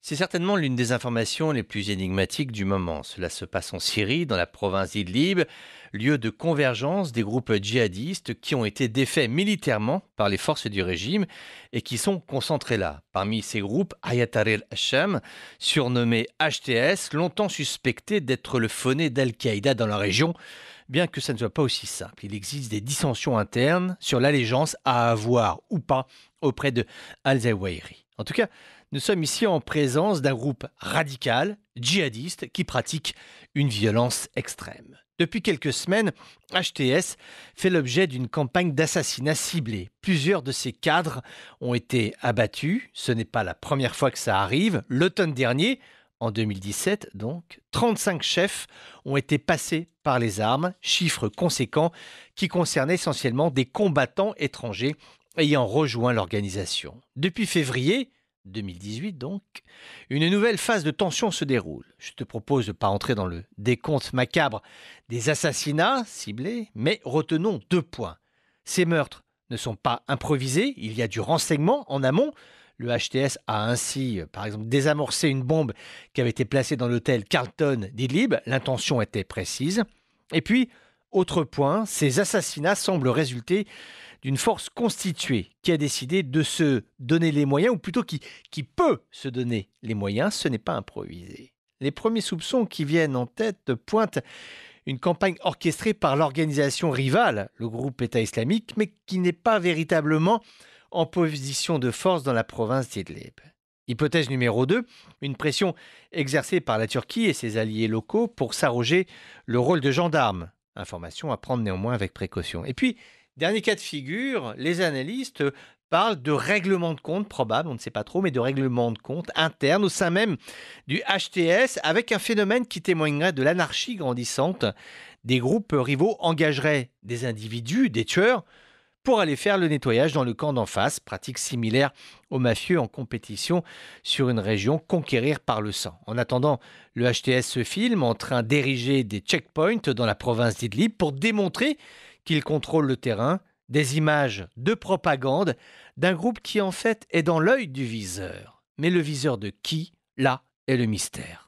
C'est certainement l'une des informations les plus énigmatiques du moment. Cela se passe en Syrie, dans la province d'Idlib, lieu de convergence des groupes djihadistes qui ont été défaits militairement par les forces du régime et qui sont concentrés là. Parmi ces groupes, Hayat Tahrir al-Sham, surnommé HTS, longtemps suspecté d'être le fauné d'Al-Qaïda dans la région, bien que ça ne soit pas aussi simple. Il existe des dissensions internes sur l'allégeance à avoir ou pas auprès de Al-Zawahiri. En tout cas, nous sommes ici en présence d'un groupe radical, djihadiste, qui pratique une violence extrême. Depuis quelques semaines, HTS fait l'objet d'une campagne d'assassinat ciblé. Plusieurs de ses cadres ont été abattus. Ce n'est pas la première fois que ça arrive. L'automne dernier, en 2017 donc, 35 chefs ont été passés par les armes, chiffre conséquent qui concerne essentiellement des combattants étrangers ayant rejoint l'organisation. Depuis février 2018 donc, une nouvelle phase de tension se déroule. Je te propose de ne pas entrer dans le décompte macabre des assassinats ciblés, mais retenons 2 points. Ces meurtres ne sont pas improvisés, il y a du renseignement en amont. Le HTS a ainsi, par exemple, désamorcé une bombe qui avait été placée dans l'hôtel Carlton d'Idlib. L'intention était précise. Et puis, autre point, ces assassinats semblent résulter d'une force constituée qui a décidé de se donner les moyens, ou plutôt qui peut se donner les moyens. Ce n'est pas improvisé. Les premiers soupçons qui viennent en tête pointent une campagne orchestrée par l'organisation rivale, le groupe État islamique, mais qui n'est pas véritablement en position de force dans la province d'Idlib. Hypothèse numéro 2, une pression exercée par la Turquie et ses alliés locaux pour s'arroger le rôle de gendarme. Information à prendre néanmoins avec précaution. Et puis, dernier cas de figure, les analystes parlent de règlement de compte probable, on ne sait pas trop, mais de règlement de compte interne au sein même du HTS, avec un phénomène qui témoignerait de l'anarchie grandissante. Des groupes rivaux engageraient des individus, des tueurs, pour aller faire le nettoyage dans le camp d'en face, pratique similaire aux mafieux en compétition sur une région conquérir par le sang. En attendant, le HTS se filme en train d'ériger des checkpoints dans la province d'Idlib pour démontrer qu'il contrôle le terrain, des images de propagande d'un groupe qui en fait est dans l'œil du viseur. Mais le viseur de qui? Là est le mystère.